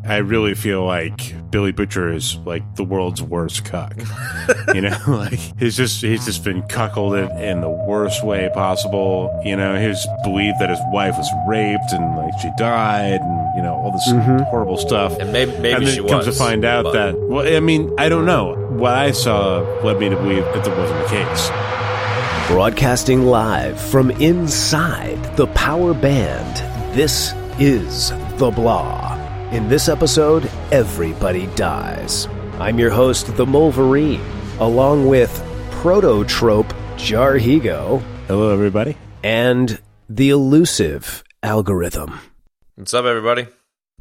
I really feel like Billy Butcher is like the world's worst cuck. Like he's just been cuckolded in the worst way possible. He's believed that his wife was raped and like she died, and all this horrible stuff. And maybe then she comes was, to find out that. Well, I mean, I don't know. What I saw led me to believe that that wasn't the case. Broadcasting live from inside the power band, this is The Blah. In this episode, everybody dies. I'm your host, the Mohlverine, along with prototrope Jar Heego. Hello, everybody. And the elusive algorithm. What's up, everybody?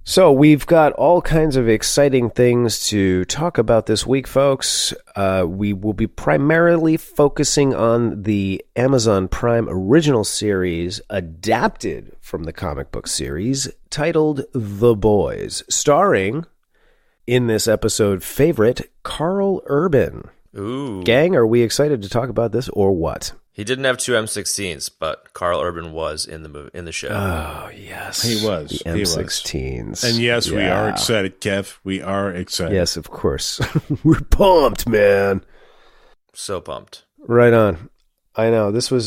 So we've got all kinds of exciting things to talk about this week, folks. We will be primarily focusing on the Amazon Prime original series adapted from the comic book series titled The Boys, starring, in this episode, favorite Karl Urban. Ooh. Gang, are we excited to talk about this or what? He didn't have two M16s, but Karl Urban was in the show. Oh, yes. He was. The M16s. And yes, we are excited, Kev. We are excited. Yes, of course. We're pumped, man. So pumped. Right on. I know. This was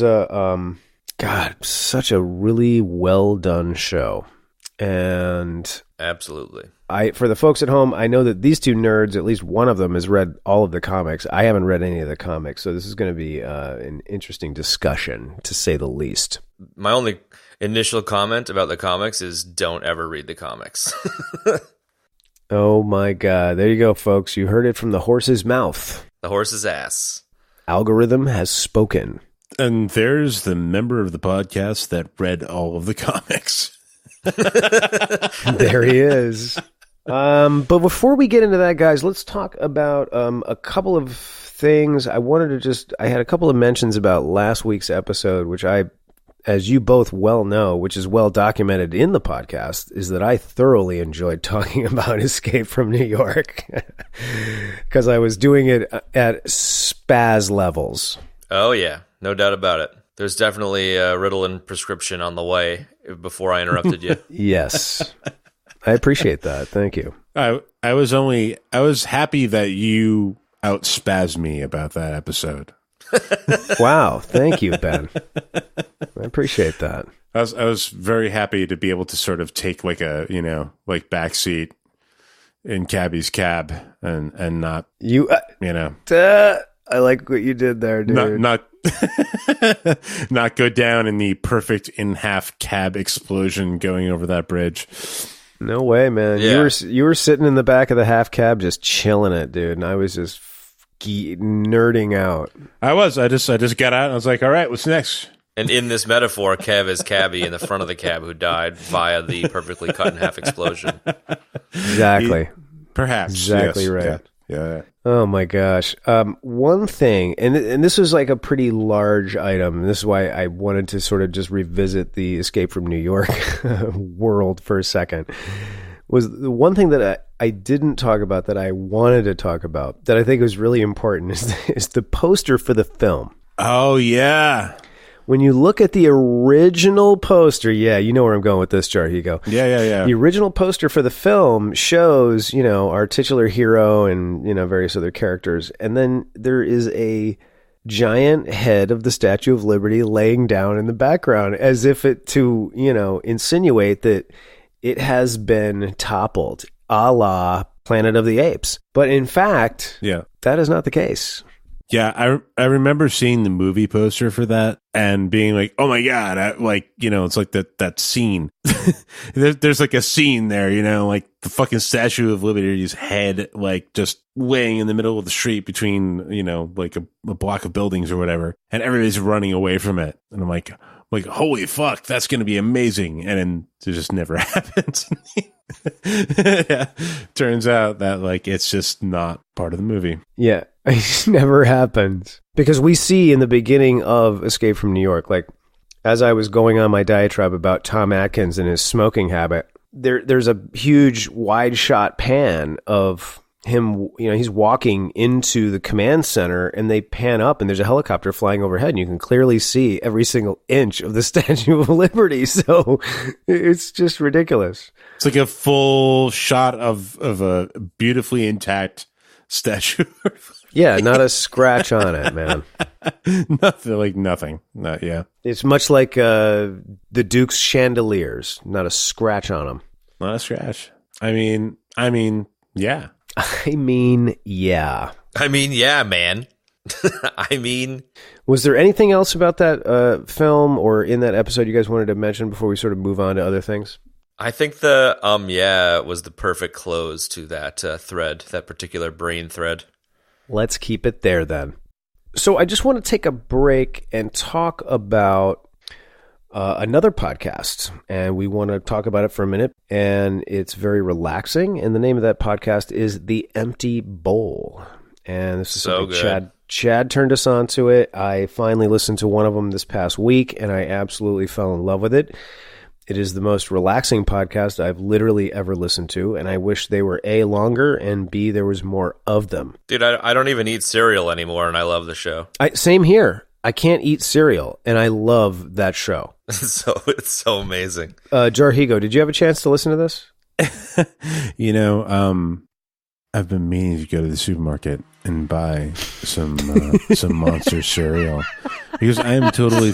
such a really well done show. And absolutely. For the folks at home, I know that these two nerds, at least one of them has read all of the comics. I haven't read any of the comics, so this is going to be an interesting discussion, to say the least. My only initial comment about the comics is don't ever read the comics. Oh my God. There you go, folks. You heard it from the horse's mouth. The horse's ass. Algorithm has spoken. And there's the member of the podcast that read all of the comics. There he is. But before we get into that, guys, let's talk about a couple of things. I had a couple of mentions about last week's episode, which as you both well know, which is well documented in the podcast, is that I thoroughly enjoyed talking about Escape from New York because I was doing it at spaz levels. Oh, yeah. No doubt about it. There's definitely a Ritalin prescription on the way before I interrupted you. Yes. I appreciate that. Thank you. I was happy that you outspazzed me about that episode. Wow. Thank you, Ben. I appreciate that. I was very happy to be able to sort of take like a, backseat in Cabby's cab and not, I like what you did there, dude. Not go down in the perfect in-half cab explosion going over that bridge. No way, man. Yeah. You were sitting in the back of the half cab just chilling it, dude, and I was just nerding out. I just got out and I was like, all right, what's next? And in this metaphor, Kev is Cabby in the front of the cab who died via the perfectly cut in half explosion. Exactly. Perhaps. Exactly yes. right. Yeah. Oh my gosh. One thing, and this was like a pretty large item. This is why I wanted to sort of just revisit the Escape from New York world for a second. Was the one thing that I didn't talk about that I wanted to talk about that I think was really important is the poster for the film. Oh, yeah. When you look at the original poster, you know where I'm going with this, Jar Heego. Yeah. The original poster for the film shows, our titular hero and, various other characters. And then there is a giant head of the Statue of Liberty laying down in the background as if it to, insinuate that it has been toppled, a la Planet of the Apes. But in fact, that is not the case. Yeah, I remember seeing the movie poster for that and being like, oh my God, it's like that scene. There's like a scene there, like the fucking Statue of Liberty's head, like just laying in the middle of the street between, like a block of buildings or whatever. And everybody's running away from it. And I'm like, holy fuck, that's going to be amazing. And then it just never happens. Yeah. Turns out that it's just not part of the movie. Yeah. It never happens. Because we see in the beginning of Escape from New York, as I was going on my diatribe about Tom Atkins and his smoking habit, there's a huge wide shot pan of him, he's walking into the command center, and they pan up, and there's a helicopter flying overhead, and you can clearly see every single inch of the Statue of Liberty. So it's just ridiculous. It's like a full shot of a beautifully intact statue. Yeah, not a scratch on it, man. Nothing. Yeah. It's much like the Duke's chandeliers. Not a scratch on them. Not a scratch. I mean, yeah. Yeah, man. Was there anything else about that film or in that episode you guys wanted to mention before we sort of move on to other things? I think the yeah was the perfect close to that thread, that particular brain thread. Let's keep it there then. So I just want to take a break and talk about another podcast, and we want to talk about it for a minute, and it's very relaxing, and the name of that podcast is The Empty Bowl, and this is so good. Chad turned us on to it. I finally listened to one of them this past week, and I absolutely fell in love with it. It is the most relaxing podcast I've literally ever listened to, and I wish they were A, longer, and B, there was more of them. Dude, I don't even eat cereal anymore, and I love the show. Same here. I can't eat cereal, and I love that show. It's so amazing. Jar Heego, did you have a chance to listen to this? I've been meaning to go to the supermarket and buy some Monster cereal because I'm totally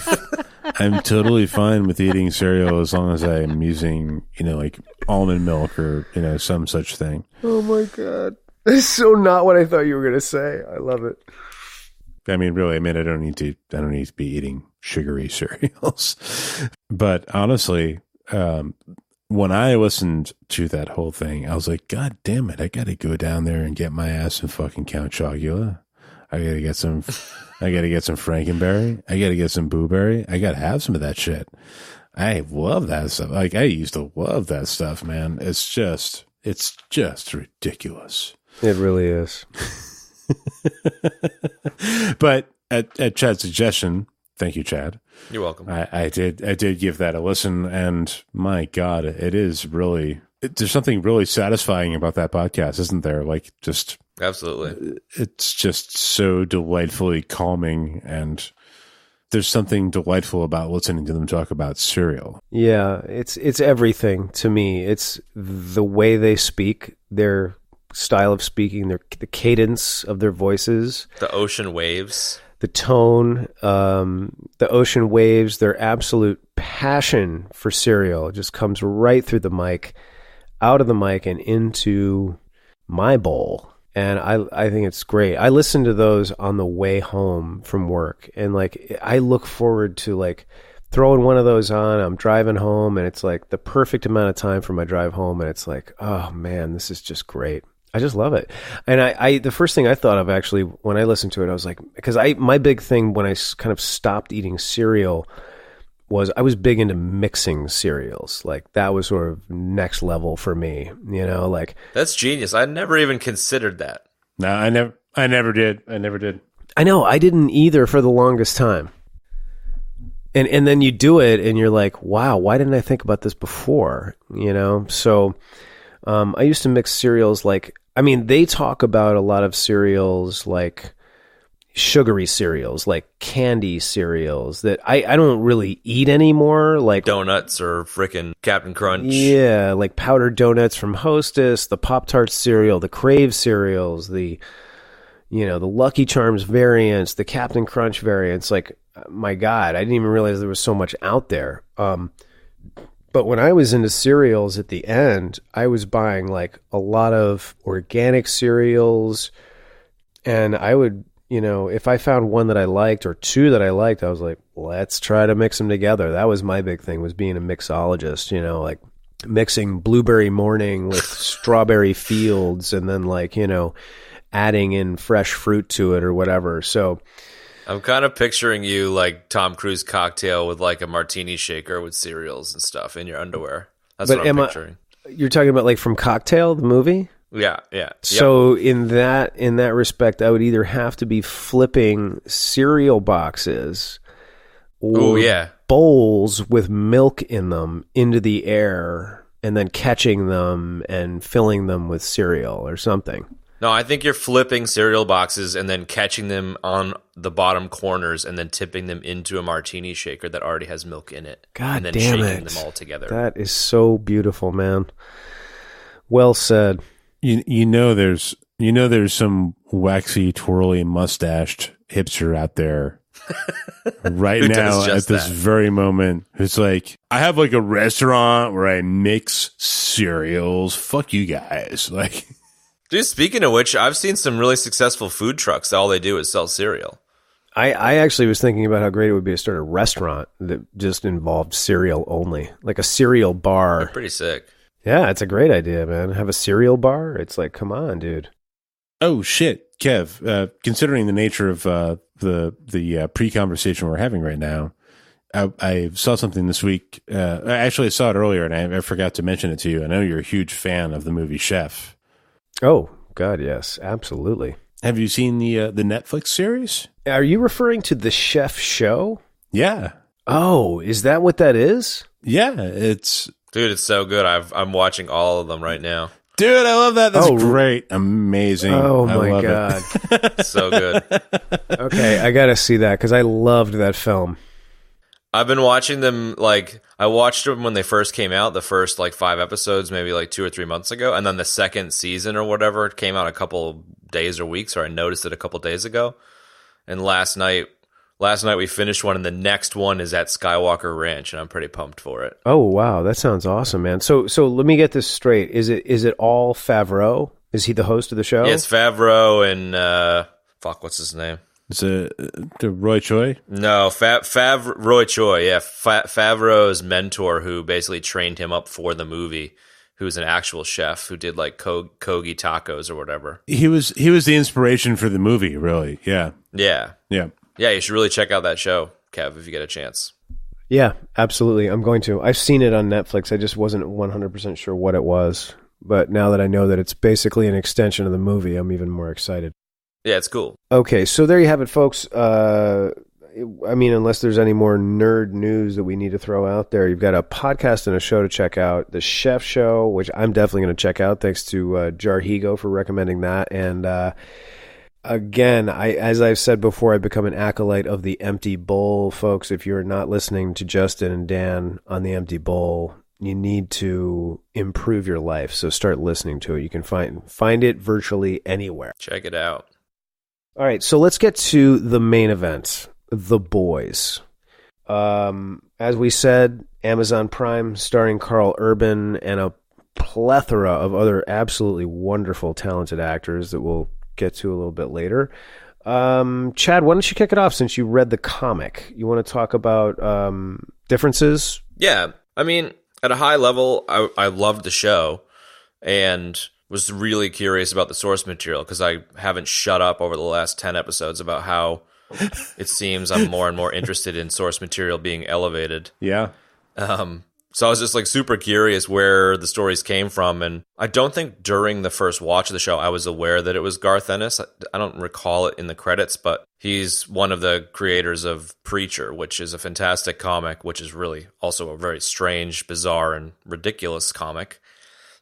fine with eating cereal as long as I'm using, like almond milk or, some such thing. Oh my God. That's so not what I thought you were going to say. I love it. I mean, really, I don't need to be eating sugary cereals. But honestly, when I listened to that whole thing, I was like, God damn it, I got to go down there and get my ass some fucking Count Chocula. I got to get some Frankenberry. I got to get some Blueberry. I got to have some of that shit. I love that stuff. Like, I used to love that stuff, man. It's just ridiculous. It really is. But at Chad's suggestion, thank you, Chad. You're welcome. I did give that a listen, and my God, there's something really satisfying about that podcast, isn't there? Like, just absolutely, it's just so delightfully calming, and there's something delightful about listening to them talk about cereal. Yeah, it's everything to me. It's the way they speak, their style of speaking, the cadence of their voices, the ocean waves, the tone, the ocean waves, their absolute passion for cereal just comes right through the mic, out of the mic, and into my bowl. And I think it's great. I listen to those on the way home from work, and like I look forward to like throwing one of those on. I'm driving home, and it's like the perfect amount of time for my drive home, and it's like, oh man, this is just great. I just love it. And I the first thing I thought of actually when I listened to it, I was like, because my big thing when I kind of stopped eating cereal was I was big into mixing cereals. Like that was sort of next level for me, like. That's genius. I never even considered that. No, I never did. I know. I didn't either for the longest time. And then you do it and you're like, wow, why didn't I think about this before? So I used to mix cereals they talk about a lot of cereals like sugary cereals, like candy cereals that I don't really eat anymore. Like donuts or frickin' Captain Crunch. Yeah, like powdered donuts from Hostess, the Pop-Tart cereal, the Crave cereals, the Lucky Charms variants, the Captain Crunch variants. Like, my God, I didn't even realize there was so much out there. But when I was into cereals at the end, I was buying like a lot of organic cereals, and I would, if I found one that I liked or two that I liked, I was like, let's try to mix them together. That was my big thing, was being a mixologist, like mixing Blueberry Morning with Strawberry Fields, and then like, adding in fresh fruit to it or whatever. So I'm kind of picturing you like Tom Cruise cocktail with like a martini shaker with cereals and stuff in your underwear. That's what I'm picturing. You're talking about like from Cocktail, the movie? Yeah. So in that respect, I would either have to be flipping cereal boxes or bowls with milk in them into the air and then catching them and filling them with cereal or something. No, I think you're flipping cereal boxes and then catching them on the bottom corners and then tipping them into a martini shaker that already has milk in it. God and then damn shaking it. them all together. That is so beautiful, man. Well said. You know there's some waxy, twirly, mustached hipster out there right Who now does at just this that. very moment. It's like, I have like a restaurant where I mix cereals. Fuck you guys. Like, Dude, speaking of which, I've seen some really successful food trucks. All they do is sell cereal. I actually was thinking about how great it would be to start a restaurant that just involved cereal only, like a cereal They're bar. pretty sick. Yeah, it's a great idea, man. Have a cereal bar? It's like, come on, dude. oh shit, Kev, considering the nature of the pre-conversation we're having right now, I saw something this week. Actually, I saw it earlier, and I forgot to mention it to you. I know you're a huge fan of the movie Chef. Oh, God, yes, absolutely. Have you seen the Netflix series? Are you referring to the Chef show? Yeah, Oh, is that what that is? yeah. It's Dude, it's so good. I'm watching all of them right now. dude, I love that. That's Oh, great, amazing. Oh, I my love God. It's so good. Okay, I got to see that because I loved that film. I've been watching them, like, I watched them when they first came out, the first, like, 5 episodes, maybe, like, 2 or 3 months ago, and then the second season or whatever came out a couple days or weeks, or I noticed it a couple days ago, and last night we finished one, and the next one is at Skywalker Ranch, and I'm pretty pumped for it. Oh, wow, that sounds awesome, man. So let me get this straight. Is it all Favreau? Is he the host of the show? Yeah, it's Favreau and, what's his name? It's the Roy Choi. No, Roy Choi, yeah, Favreau's mentor who basically trained him up for the movie, who's an actual chef who did like Kogi tacos or whatever. He was the inspiration for the movie, really. Yeah, Yeah. yeah. Yeah, you should really check out that show, Kev, if you get a chance. Yeah, absolutely. I'm going to. I've seen it on Netflix. I just wasn't 100% sure what it was. But now that I know that it's basically an extension of the movie, I'm even more excited. Yeah, it's cool. Okay, so there you have it, folks. I mean, unless there's any more nerd news that we need to throw out there, you've got a podcast and a show to check out. The Chef Show, which I'm definitely going to check out, thanks to Jar Heego for recommending that. And again, as I've said before, I've become an acolyte of the Empty Bowl, folks. If you're not listening to Justin and Dan on the Empty Bowl, you need to improve your life. So start listening to it. You can find it virtually anywhere. Check it out. All right, so let's get to the main event, The Boys. As we said, Amazon Prime, starring Carl Urban and a plethora of other absolutely wonderful, talented actors that we'll get to a little bit later. Chad, why don't you kick it off since you read the comic? You want to talk about differences? Yeah, I mean, at a high level, I loved the show and was really curious about the source material because I haven't shut up over the last 10 episodes about how it seems I'm more and more interested in source material being elevated. Yeah. So I was just like super curious where the stories came from. And I don't think during the first watch of the show, I was aware that it was Garth Ennis. I don't recall it in the credits, but he's one of the creators of Preacher, which is a fantastic comic, which is really also a very strange, bizarre, and ridiculous comic.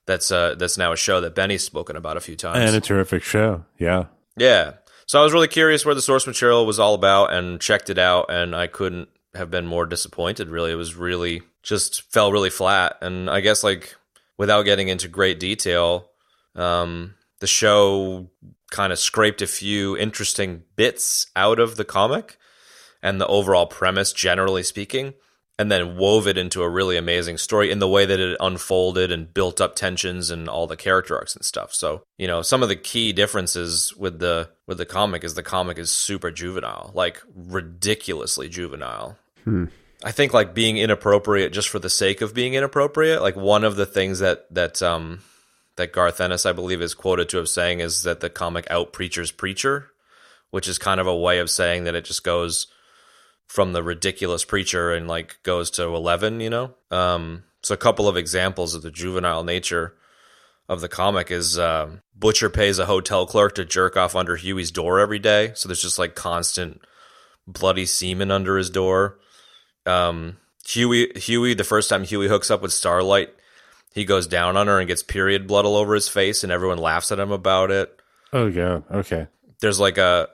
That's now a show that Benny's spoken about a few times. And a terrific show. Yeah. Yeah. So I was really curious where the source material was all about and checked it out, and I couldn't have been more disappointed, really. It was really just fell really flat. And I guess, like, without getting into great detail, the show kind of scraped a few interesting bits out of the comic and the overall premise, generally speaking, and then wove it into a really amazing story in the way that it unfolded and built up tensions and all the character arcs and stuff. So, you know, some of the key differences with the comic is super juvenile, like ridiculously juvenile. I think like being inappropriate just for the sake of being inappropriate. Like one of the things that Garth Ennis, I believe, is quoted to have saying is that the comic out preachers Preacher, which is kind of a way of saying that it just goes from the ridiculous preacher and like goes to 11, you know? So a couple of examples of the juvenile nature of the comic is Butcher pays a hotel clerk to jerk off under Huey's door every day. So there's just like constant bloody semen under his door. Huey, the first time Huey hooks up with Starlight, he goes down on her and gets period blood all over his face and everyone laughs at him about it. Oh god. Okay. There's like a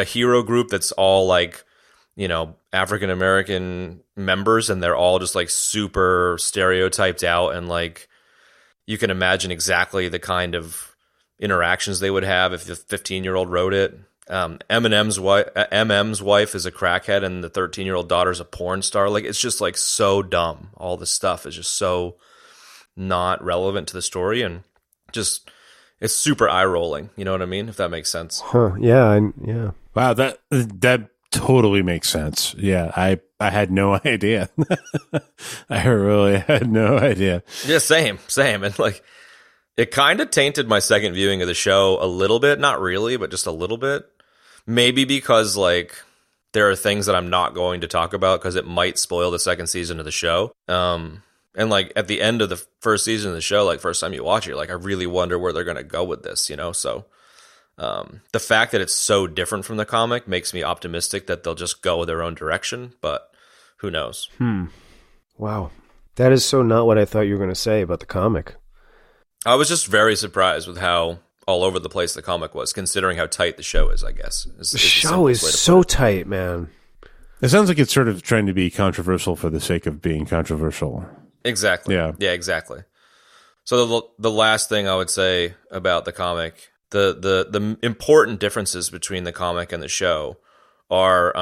hero group that's all like, African American members, and they're all just like super stereotyped out, and like you can imagine exactly the kind of interactions they would have if the 15-year-old wrote it. MM's wife is a crackhead, and the 13-year-old daughter's a porn star. Like, it's just like so dumb. All this stuff is just so not relevant to the story, and just it's super eye rolling. You know what I mean? If that makes sense. Huh? Yeah. Yeah. Wow. That totally makes sense. Yeah. I had no idea. I really had no idea. Yeah. Same. And like, it kind of tainted my second viewing of the show a little bit. Not really, but just a little bit. Maybe because like there are things that I'm not going to talk about because it might spoil the second season of the show. And like at the end of the first season of the show, like first time you watch it, like I really wonder where they're going to go with this, So the fact that it's so different from the comic makes me optimistic that they'll just go their own direction, but who knows? Wow. That is so not what I thought you were going to say about the comic. I was just very surprised with how all over the place the comic was, considering how tight the show is, I guess. The show is so tight, man. It sounds like it's sort of trying to be controversial for the sake of being controversial. Exactly. Yeah, exactly. So the last thing I would say about the comic, the important differences between the comic and the show are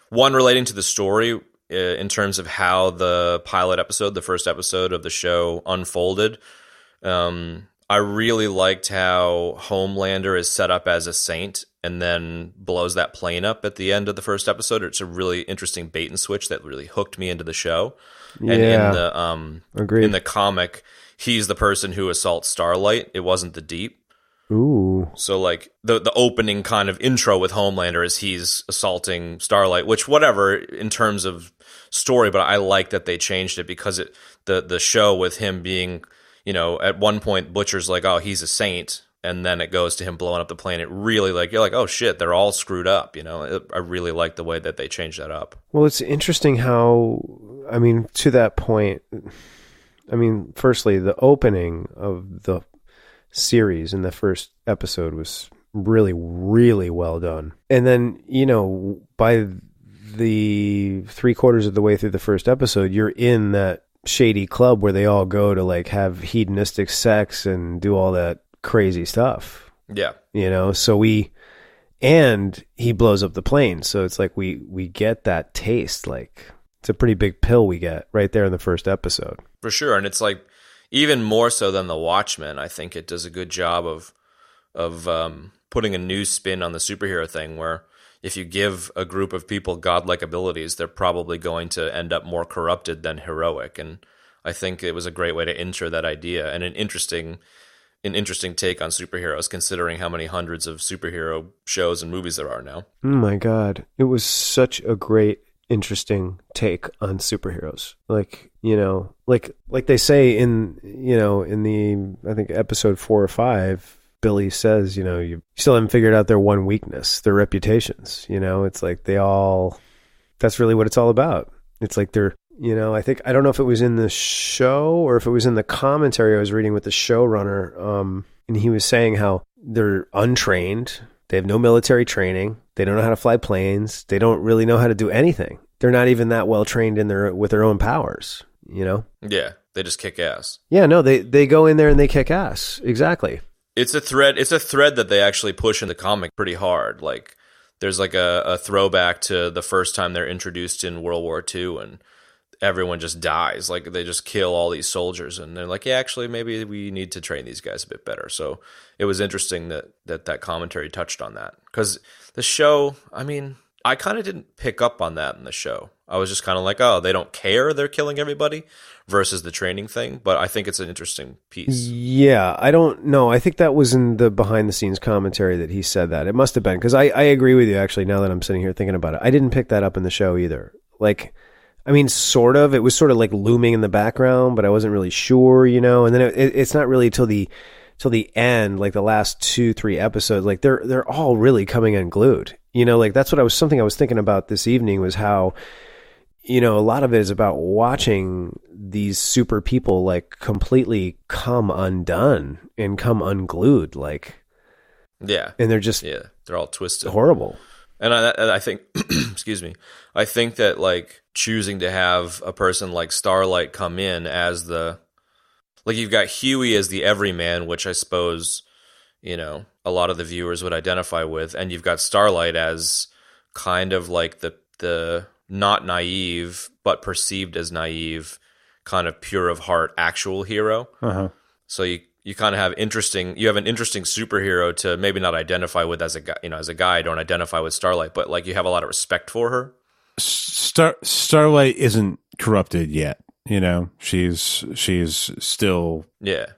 one relating to the story in terms of how the pilot episode, the first episode of the show, unfolded. I really liked how Homelander is set up as a saint and then blows that plane up at the end of the first episode. It's a really interesting bait and switch that really hooked me into the show. Yeah, and agreed. In the comic, he's the person who assaults Starlight. It wasn't the Deep. Ooh. So like the opening kind of intro with Homelander is he's assaulting Starlight, which whatever in terms of story, but I like that they changed it because the show with him being, at one point Butcher's like, oh, he's a saint, and then it goes to him blowing up the plane. It really you're like, oh shit, they're all screwed up, I really like the way that they changed that up. Well, it's interesting how, to that point, firstly, the opening of the series in the first episode was really, really well done. And then, by the 3/4 of the way through the first episode, you're in that shady club where they all go to like have hedonistic sex and do all that crazy stuff. Yeah. And he blows up the plane. So it's like we get that taste. Like, it's a pretty big pill we get right there in the first episode. For sure. And it's like, even more so than The Watchmen, I think it does a good job of putting a new spin on the superhero thing, where if you give a group of people godlike abilities, they're probably going to end up more corrupted than heroic. And I think it was a great way to enter that idea, and an interesting take on superheroes, considering how many hundreds of superhero shows and movies there are now. Oh my God. It was such a great, interesting take on superheroes. Like they say in the, I think episode 4 or 5, Billy says, you still haven't figured out their one weakness, their reputations. It's like that's really what it's all about. It's like they're, I don't know if it was in the show or if it was in the commentary I was reading with the showrunner. And he was saying how they're untrained. They have no military training. They don't know how to fly planes. They don't really know how to do anything. They're not even that well trained with their own powers, Yeah, they just kick ass. Yeah, no, they go in there and they kick ass. Exactly. It's a thread that they actually push in the comic pretty hard. Like, there's like a throwback to the first time they're introduced in World War II, and everyone just dies. Like, they just kill all these soldiers, and they're like, yeah, actually, maybe we need to train these guys a bit better. So it was interesting that commentary touched on that, because the show, I kind of didn't pick up on that in the show. I was just kind of like, oh, they don't care they're killing everybody versus the training thing. But I think it's an interesting piece. Yeah, I don't know. I think that was in the behind-the-scenes commentary that he said that. It must have been, because I agree with you, actually, now that I'm sitting here thinking about it. I didn't pick that up in the show either. Like, sort of. It was sort of like looming in the background, but I wasn't really sure, And then it's not really till the end, like the last 2-3 episodes, like they're all really coming unglued. Like that's something I was thinking about this evening, was how, a lot of it is about watching these super people like completely come undone and come unglued. Like, Yeah. And they're just they're all twisted. horrible. And I think, excuse me, I think that like choosing to have a person like Starlight come in as like you've got Huey as the everyman, which I suppose, a lot of the viewers would identify with. And you've got Starlight as kind of like the not naive, but perceived as naive, kind of pure of heart, actual hero. Uh-huh. So you kind of have an interesting superhero to maybe not identify with as a guy, as a guy, I don't identify with Starlight, but like you have a lot of respect for her. Starlight isn't corrupted yet. She's still,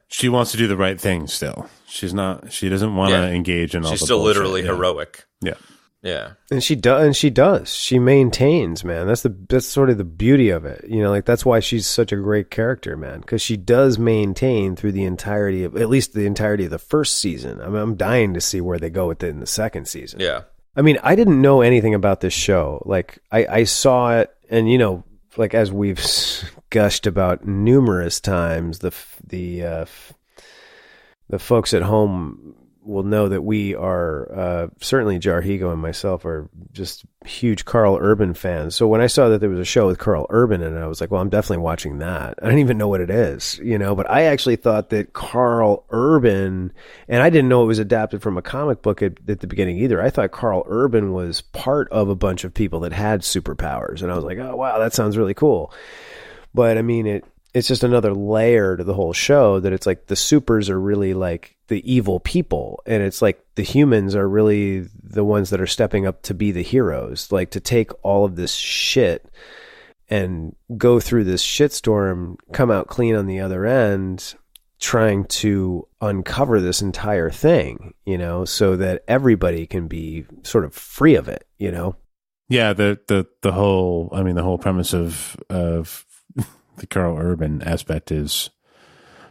she wants to do the right thing still. She doesn't want to engage in all the She's still bullshit. literally heroic. Yeah. Yeah. And she does. She maintains, man. That's sort of the beauty of it. Like that's why she's such a great character, man, because she does maintain through the entirety of the first season. I mean, I'm dying to see where they go with it in the second season. Yeah. I mean, I didn't know anything about this show. Like I saw it, and like as we've gushed about numerous times, the folks at home will know that we are certainly Jar Heego and myself are just huge Carl Urban fans. So when I saw that there was a show with Carl Urban in it, I was like, well, I'm definitely watching that. I don't even know what it is, but I actually thought that Carl Urban, and I didn't know it was adapted from a comic book at the beginning either. I thought Carl Urban was part of a bunch of people that had superpowers. And I was like, oh, wow, that sounds really cool. But I mean, it's just another layer to the whole show that it's like the supers are really like the evil people, and it's like the humans are really the ones that are stepping up to be the heroes, like to take all of this shit and go through this shitstorm, come out clean on the other end, trying to uncover this entire thing, so that everybody can be sort of free of it, Yeah, the whole premise of the Carl Urban aspect is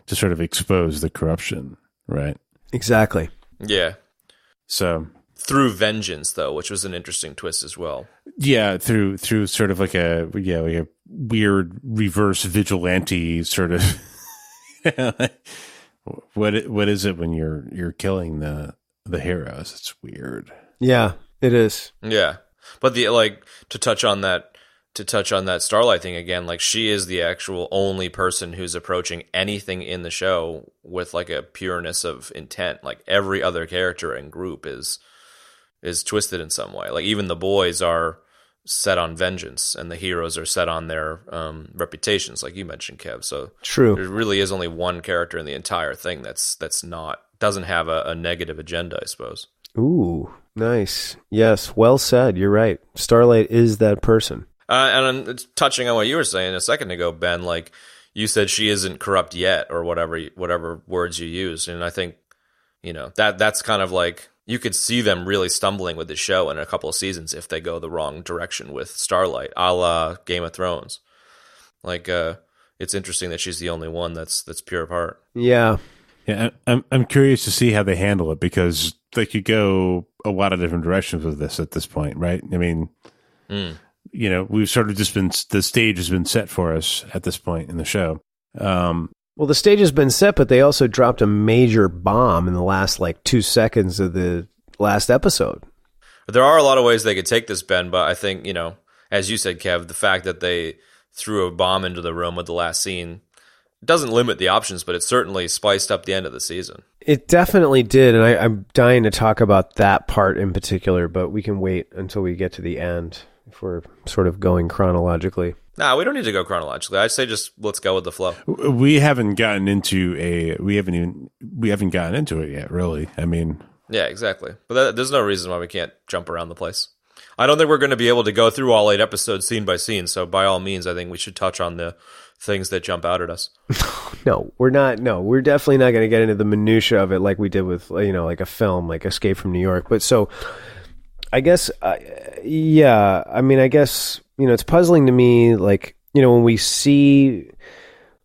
to sort of expose the corruption, right? Exactly. Yeah. So through vengeance, though, which was an interesting twist as well. Yeah, through sort of like a weird reverse vigilante sort of. What is it when you're killing the heroes? It's weird. Yeah, it is. Yeah, but to touch on that Starlight thing again, like she is the actual only person who's approaching anything in the show with like a pureness of intent. Like every other character and group is twisted in some way. Like even the boys are set on vengeance and the heroes are set on their reputations, like you mentioned, Kev. So true. There really is only one character in the entire thing doesn't have a negative agenda, I suppose. Ooh, nice. Yes, well said. You're right. Starlight is that person. And touching on what you were saying a second ago, Ben, like you said, she isn't corrupt yet, or whatever words you used, and I think that's kind of like you could see them really stumbling with the show in a couple of seasons if they go the wrong direction with Starlight, a la Game of Thrones. Like it's interesting that she's the only one that's pure of heart. Yeah. Yeah, I'm curious to see how they handle it, because they could go a lot of different directions with this at this point, right? I mean. We've sort of the stage has been set for us at this point in the show. Well, the stage has been set, but they also dropped a major bomb in the last 2 seconds of the last episode. There are a lot of ways they could take this, Ben, but I think, as you said, Kev, the fact that they threw a bomb into the room with the last scene doesn't limit the options, but it certainly spiced up the end of the season. It definitely did, and I'm dying to talk about that part in particular, but we can wait until we get to the end. If we're sort of going chronologically. Nah, we don't need to go chronologically. I'd say just let's go with the flow. We haven't gotten into it yet, really. I mean, yeah, exactly. But there's no reason why we can't jump around the place. I don't think we're going to be able to go through all 8 episodes scene by scene. So by all means, I think we should touch on the things that jump out at us. No, we're not. No, we're definitely not going to get into the minutia of it like we did with like a film like Escape from New York. But so. I guess, yeah. I mean, I guess, it's puzzling to me, when we see...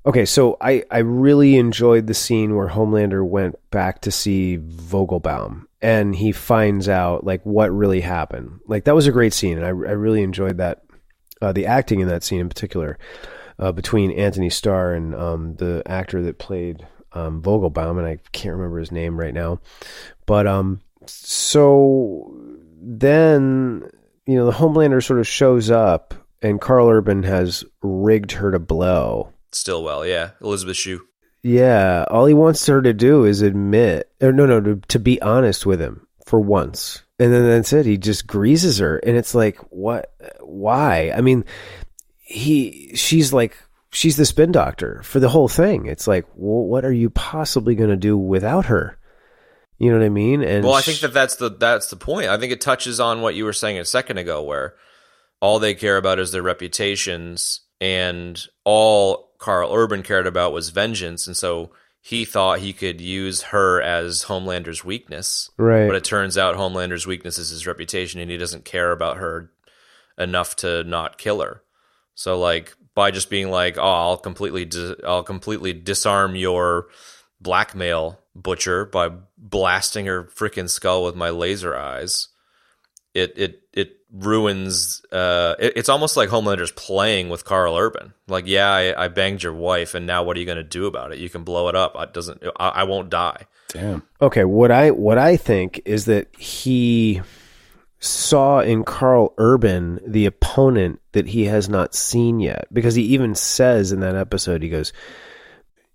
Okay, so I really enjoyed the scene where Homelander went back to see Vogelbaum, and he finds out, what really happened. That was a great scene, and I really enjoyed that, the acting in that scene in particular, between Anthony Starr and the actor that played Vogelbaum, and I can't remember his name right now. But... So then, the Homelander sort of shows up, and Karl Urban has rigged her to blow. Stillwell, yeah. Elizabeth Shue. Yeah, all he wants her to do is admit, or to be honest with him for once. And then that's it. He just greases her. And it's like, what? Why? I mean, she's the spin doctor for the whole thing. It's like, well, what are you possibly going to do without her? You know what I mean? And well, I think that's the point. I think it touches on what you were saying a second ago, where all they care about is their reputations, and all Karl Urban cared about was vengeance. And so he thought he could use her as Homelander's weakness. Right. But it turns out Homelander's weakness is his reputation, and he doesn't care about her enough to not kill her. So, like, by just being like, oh, I'll completely disarm your blackmail butcher by blasting her freaking skull with my laser eyes, it ruins. It's almost like Homelander's playing with Karl Urban. Like, yeah, I banged your wife, and now what are you going to do about it? You can blow it up. I won't die. Damn. Okay, what I think is that he saw in Karl Urban the opponent that he has not seen yet, because he even says in that episode, he goes,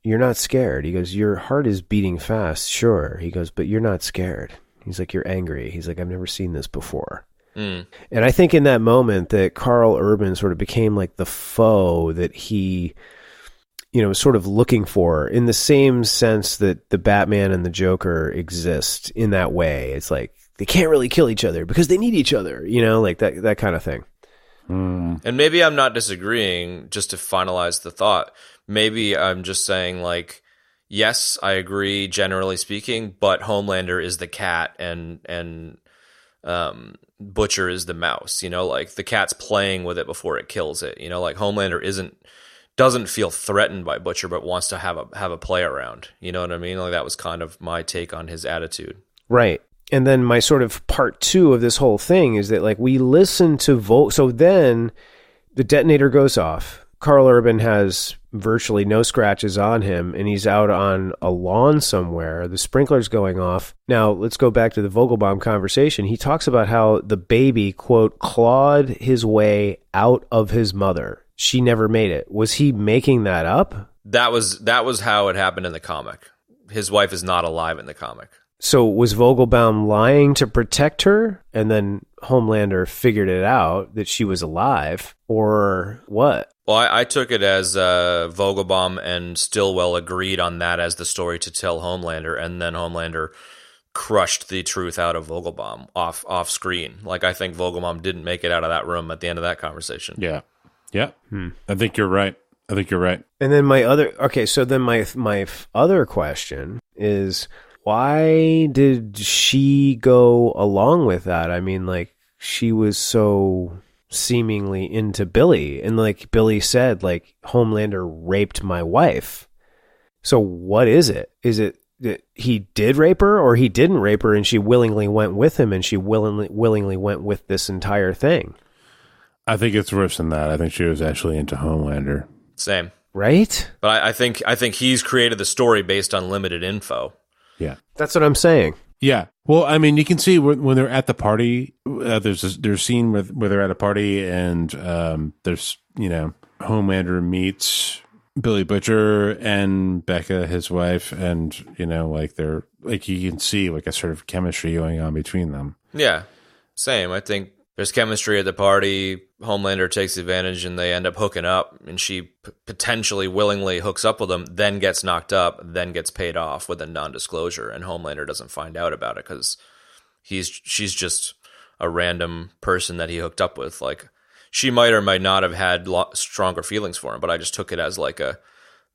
"You're not scared." He goes, "Your heart is beating fast, sure." He goes, "But you're not scared." He's like, "You're angry." He's like, "I've never seen this before." And I think in that moment that Karl Urban sort of became like the foe that he, was sort of looking for, in the same sense that the Batman and the Joker exist in that way. It's like they can't really kill each other because they need each other, like that kind of thing. And maybe I'm not disagreeing, just to finalize the thought. Maybe I'm just saying, like, yes, I agree generally speaking, but Homelander is the cat and Butcher is the mouse, like the cat's playing with it before it kills it, like Homelander doesn't feel threatened by Butcher, but wants to have a play around. You know what I mean? Like, that was kind of my take on his attitude. Right. And then my sort of part two of this whole thing is that, like, we listen to so then the detonator goes off. Karl Urban has virtually no scratches on him, and he's out on a lawn somewhere. The sprinkler's going off. Now, let's go back to the Vogelbaum conversation. He talks about how the baby, quote, clawed his way out of his mother. She never made it. Was he making that up? That was how it happened in the comic. His wife is not alive in the comic. So was Vogelbaum lying to protect her, and then Homelander figured it out that she was alive, or what? Well, I took it as Vogelbaum and Stillwell agreed on that as the story to tell Homelander, and then Homelander crushed the truth out of Vogelbaum off screen. Like, I think Vogelbaum didn't make it out of that room at the end of that conversation. Yeah. I think you're right. And then my other question is, why did she go along with that? I mean, like, she was so seemingly into Billy, and like Billy said, like, Homelander raped my wife. So what is it? Is it that he did rape her, or he didn't rape her and she willingly went with him, and she willingly went with this entire thing? I think it's worse than that. I think she was actually into Homelander. Same. Right? But I think he's created the story based on limited info. Yeah. That's what I'm saying. Yeah. Well, I mean, you can see when they're at the party, there's a scene where they're at a party, and there's, Homelander meets Billy Butcher and Becca, his wife, and, they're like, you can see like a sort of chemistry going on between them. Yeah. Same. I think there's chemistry at the party. Homelander takes advantage, and they end up hooking up, and she potentially willingly hooks up with him, then gets knocked up, then gets paid off with a non-disclosure, and Homelander doesn't find out about it because she's just a random person that he hooked up with. Like, she might or might not have had stronger feelings for him, but I just took it as like the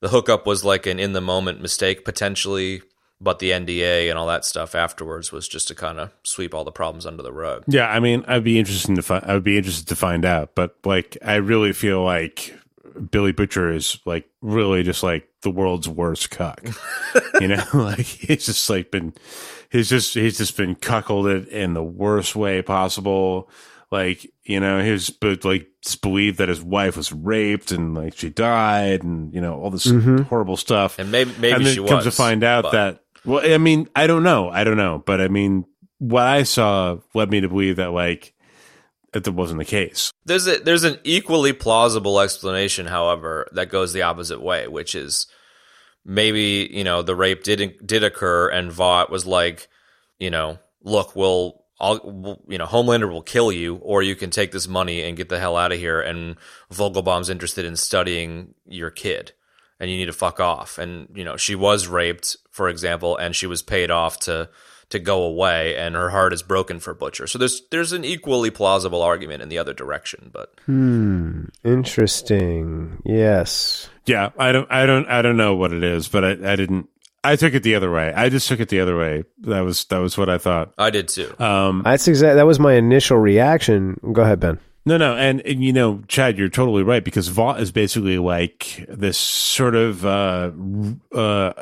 hookup was like an in-the-moment mistake potentially, but the NDA and all that stuff afterwards was just to kind of sweep all the problems under the rug. Yeah, I mean, I would be interested to find out, but like, I really feel like Billy Butcher is like really just like the world's worst cuck. Like, he's just been cuckolded in the worst way possible. Like, he's believed that his wife was raped and like she died, and all this horrible stuff. And maybe and then she comes to find out that. Well, I mean, I don't know, but I mean, what I saw led me to believe that like that wasn't the case. There's an equally plausible explanation, however, that goes the opposite way, which is maybe, the rape did occur and Vought was like, look, Homelander will kill you, or you can take this money and get the hell out of here, and Vogelbaum's interested in studying your kid, and you need to fuck off. And, she was raped, for example, and she was paid off to go away, and her heart is broken for Butcher. So there's an equally plausible argument in the other direction, but interesting. Yes. Yeah, I don't know what it is, but I took it the other way. I just took it the other way. That was what I thought. I did too. That was my initial reaction. Go ahead, Ben. No, and Chad, you're totally right, because Vought is basically like this sort of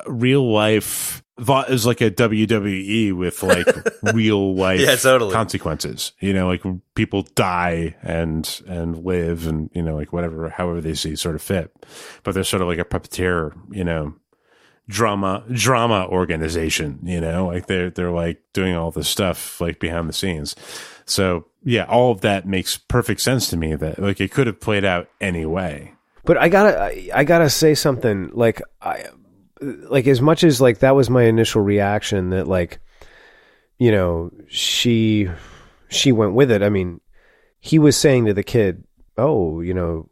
real life. Vought is like a WWE with like real life consequences. Like people die and live, and like however they see sort of fit. But they're sort of like a puppeteer, drama organization, like they're like doing all this stuff like behind the scenes. So yeah, all of that makes perfect sense to me, that like it could have played out any way. But I gotta say something, like as much as like that was my initial reaction, that like, she went with it. I mean, he was saying to the kid, oh,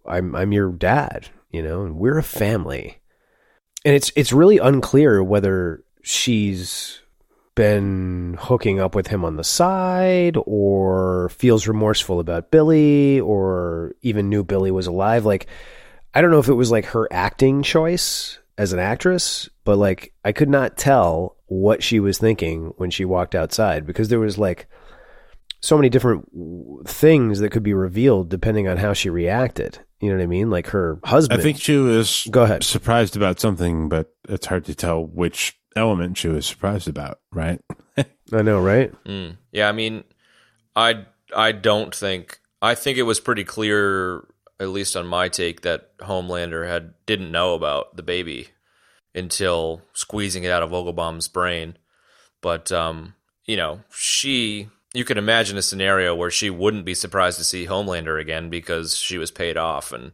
I'm your dad, and we're a family. And it's really unclear whether she's been hooking up with him on the side, or feels remorseful about Billy, or even knew Billy was alive. Like, I don't know if it was like her acting choice as an actress, but like I could not tell what she was thinking when she walked outside, because there was like so many different things that could be revealed depending on how she reacted. You know what I mean? Like her husband. I think she was Go ahead. surprised about something, but it's hard to tell which element she was surprised about, right? I know, right? Yeah, I mean, I think it was pretty clear, at least on my take, that Homelander didn't know about the baby until squeezing it out of Vogelbaum's brain. But you can imagine a scenario where she wouldn't be surprised to see Homelander again because she was paid off and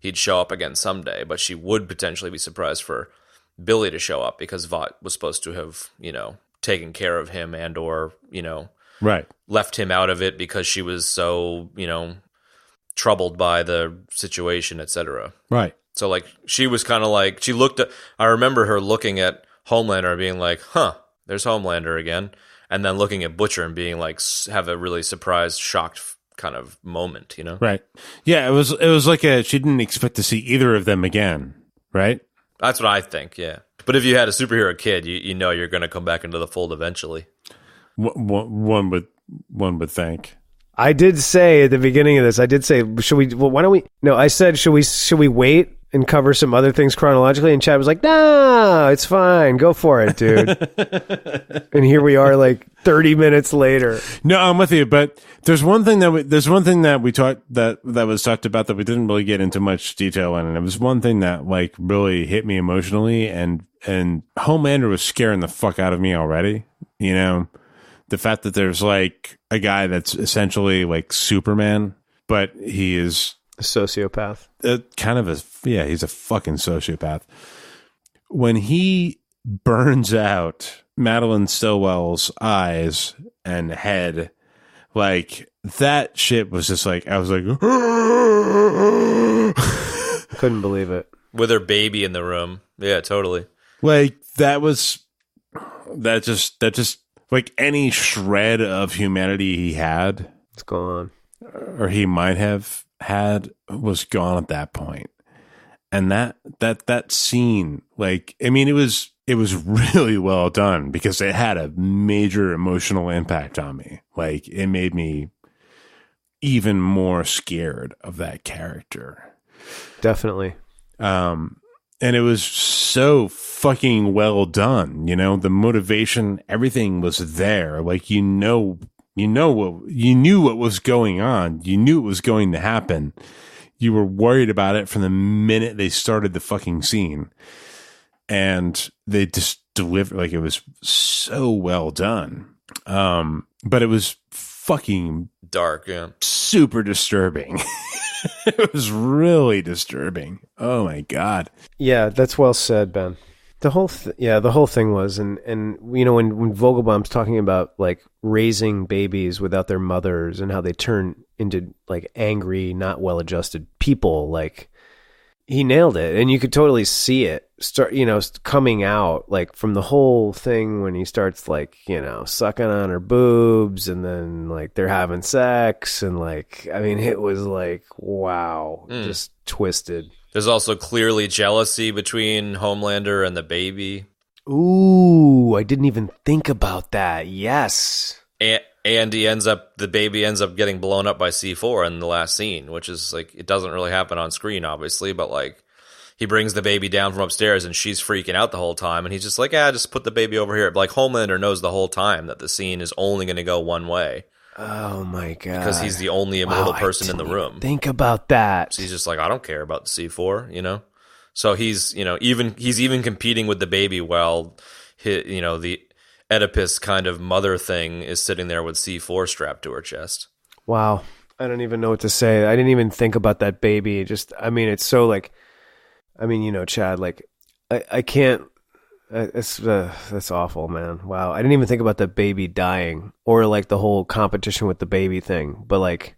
he'd show up again someday. But she would potentially be surprised for Billy to show up because Vought was supposed to have, taken care of him and or, right, left him out of it because she was so, troubled by the situation, etc. Right. So like she was kind of like, I remember her looking at Homelander and being like, there's Homelander again. And then looking at Butcher and being like, have a really surprised, shocked kind of moment, Right. Yeah, it was like she didn't expect to see either of them again, right? That's what I think, yeah. But if you had a superhero kid, you know you're going to come back into the fold eventually. One would think. I did say at the beginning of this, should we, why don't we, no, I said, should we wait and cover some other things chronologically? And Chad was like, no, it's fine. Go for it, dude. And here we are like 30 minutes later. No, I'm with you. But there's one thing that we talked that was talked about that we didn't really get into much detail on. And it was one thing that like really hit me emotionally, and Homelander was scaring the fuck out of me already. The fact that there's like a guy that's essentially like Superman, but he is a sociopath. He's a fucking sociopath. When he burns out Madeline Stillwell's eyes and head, like that shit was just like, I was like, couldn't believe it. With her baby in the room. Yeah, totally. Like that just like any shred of humanity he had, it's gone, or he might have had, was gone at that point. And that scene, like, I mean, it was really well done because it had a major emotional impact on me. Like, it made me even more scared of that character. Definitely. And it was so fucking well done. The motivation, everything was there. Like, you knew what was going on. You knew it was going to happen. You were worried about it from the minute they started the fucking scene. And they just delivered, like it was so well done. But it was fucking dark, yeah, super disturbing. It was really disturbing. Oh my God. Yeah, that's well said, Ben. The whole thing was, and you know, when Vogelbaum's talking about like raising babies without their mothers and how they turn into like angry, not well-adjusted people, like he nailed it, and you could totally see it start, you know, coming out like from the whole thing when he starts like, you know, sucking on her boobs, and then like they're having sex, and like, I mean, it was like, wow, just twisted. There's also clearly jealousy between Homelander and the baby. Ooh, I didn't even think about that. Yes. And the baby ends up getting blown up by C4 in the last scene, which is like, it doesn't really happen on screen, obviously, but like he brings the baby down from upstairs and she's freaking out the whole time. And he's just like, just put the baby over here. But like Homelander knows the whole time that the scene is only going to go one way. Oh my God. Because he's the only immortal person in the room. Think about that. So he's just like, I don't care about the C4, you know? So he's, you know, he's even competing with the baby while you know, the Oedipus kind of mother thing is sitting there with C4 strapped to her chest. Wow. I don't even know what to say. I didn't even think about that baby. Just, I mean, it's so like, I mean, you know, Chad, like, I can't, that's awful, man. Wow. I didn't even think about that baby dying or like the whole competition with the baby thing, but like,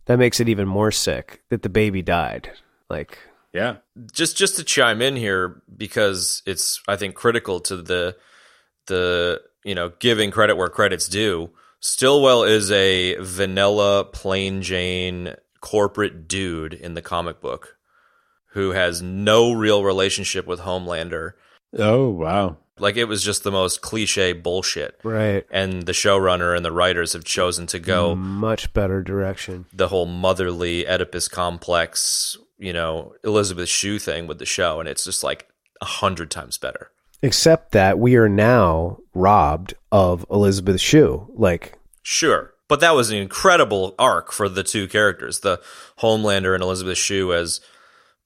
that makes it even more sick that the baby died. Like, yeah. Just to chime in here, because it's, I think, critical to the you know, giving credit where credit's due. Stillwell is a vanilla, plain Jane corporate dude in the comic book who has no real relationship with Homelander. Oh, wow. Like, it was just the most cliche bullshit. right. And the showrunner and the writers have chosen to go Much better direction. the whole motherly Oedipus complex, you know, Elizabeth Shue thing with the show. And it's just like 100 times better. Except that we are now robbed of Elizabeth Shue. Like, Sure. But that was an incredible arc for the two characters. The Homelander and Elizabeth Shue as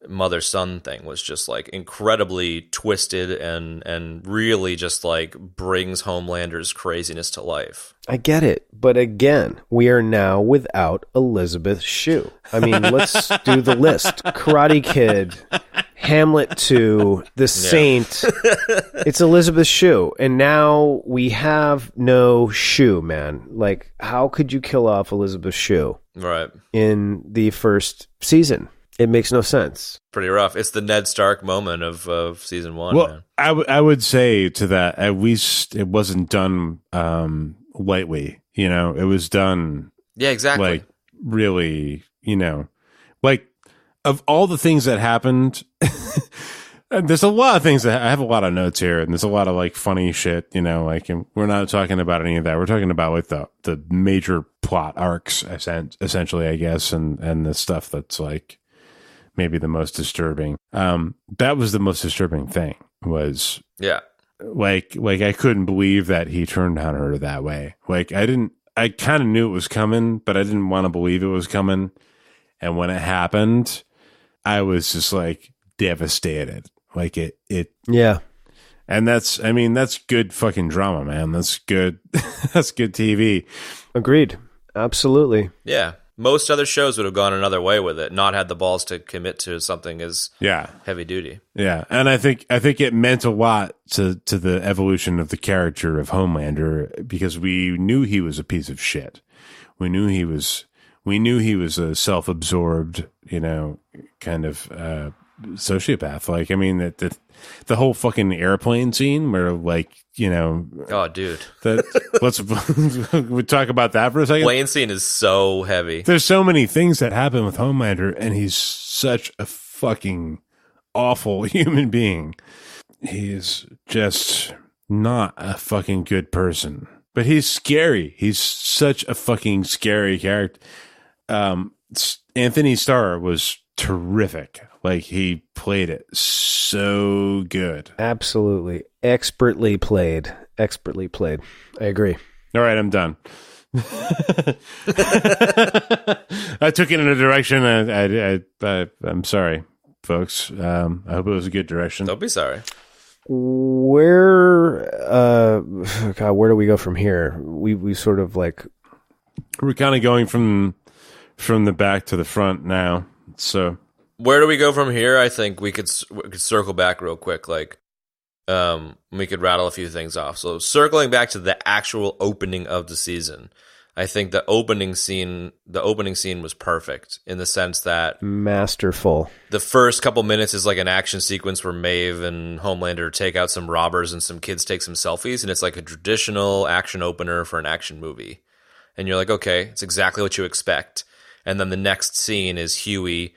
mother-son thing was just like incredibly twisted and really just like brings Homelander's craziness to life. I get it. But again, we are now without Elizabeth Shue. I mean, let's do the list. Karate Kid, Hamlet 2, The Saint. It's Elizabeth Shue. And now we have no Shue, man. Like, how could you kill off Elizabeth Shue Right. in the first season? It makes no sense. Pretty rough. It's the Ned Stark moment of season one, Well, man. I would say to that, at least it wasn't done lightly. You know, it was done Yeah, exactly. like really, you know, like of all the things that happened. And there's a lot of things that I have a lot of notes here, and there's a lot of like funny shit, you know, like, and we're not talking about any of that. We're talking about like the major plot arcs, essentially, I guess, and the stuff that's like maybe the most disturbing. That was the most disturbing thing was Yeah. like I couldn't believe that he turned on her that way. Like I kind of knew it was coming, but I didn't want to believe it was coming. And when it happened, I was just like devastated. Like it, Yeah. and that's good fucking drama, man. That's good. That's good TV. Agreed. Absolutely. Yeah. Most other shows would have gone another way with it, not had the balls to commit to something as heavy duty. Yeah. And I think it meant a lot to the evolution of the character of Homelander, because we knew he was a piece of shit. We knew he was a self-absorbed, you know, kind of sociopath. Like, I mean, the whole fucking airplane scene where, like, you know, Oh, dude. let's we talk about that for a second. Plane scene is so heavy. There's so many things that happen with Homelander, and he's such a fucking awful human being. He's just not a fucking good person, but he's scary. He's such a fucking scary character. Anthony Starr was terrific. Like, he played it so good. Absolutely. Expertly played. I agree. All right, I'm done. I took it in a direction. I'm sorry, folks. I hope it was a good direction. Don't be sorry. where do we go from here? We sort of like, we're kind of going from the back to the front now. So where do we go from here? I think we could circle back real quick. Like, we could rattle a few things off. So circling back to the actual opening of the season, I think the opening scene was perfect in the sense that masterful. The first couple minutes is like an action sequence where Maeve and Homelander take out some robbers and some kids take some selfies, and it's like a traditional action opener for an action movie. And you're like, okay, it's exactly what you expect. And then the next scene is Huey